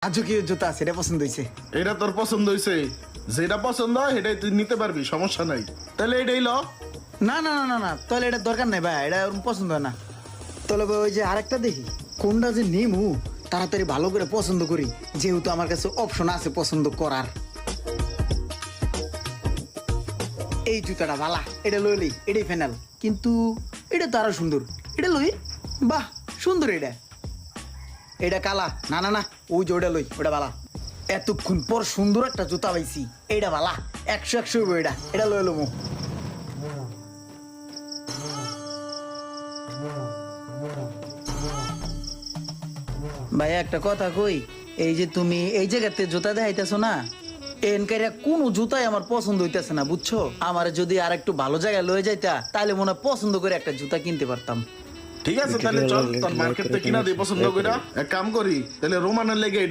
রাজকীয় জুতা সেটা পছন্দ হয়েছে। এটা তোর পছন্দ হয়েছে, যেটা পছন্দ হয় সেটাই তুই নিতে পারবি, সমস্যা নাই। তাহলে এটাই ল। না না না না না, তাহলে এটা দরকার নাই ভাই, এটা ওরকম পছন্দ হয় না। তাহলে ভাই ওই যে আরেকটা দেখি কোনটা যে নিমু তাড়াতাড়ি ভালো করে পছন্দ করি, যেহেতু আমার কাছে অপশন আছে পছন্দ করার। এই জুতাটা ভালা, এটা লইলি, এটাই ফাইনাল। কিন্তু এটা তো আরো সুন্দর, এটা লই। বাহ সুন্দর এটা। এটা কালা, না না না, ওই যে ওটা লই, ওটা ভালা। এতক্ষণ পর সুন্দর একটা জুতা পাইছি, এইটা ভালা, 100 হইব এটা, এটা লই লমু। ভাই একটা কথা কই, এই যে তুমি এই জায়গাতে জুতা দেখাইতেছো না, এনকাইরা কোনো জুতাই আমার পছন্দ হইতেছে না, বুঝছো? আমার যদি আর একটু ভালো জায়গায় লয়ে যাইতা তাহলে মনে হয় পছন্দ করে একটা জুতা কিনতে পারতাম। ঠিক আছে, তাহলে চল তোর মার্কেট থেকে কিনা দিই পছন্দ করে। এক কাম করি, তাহলে রোমানের লেগে এটা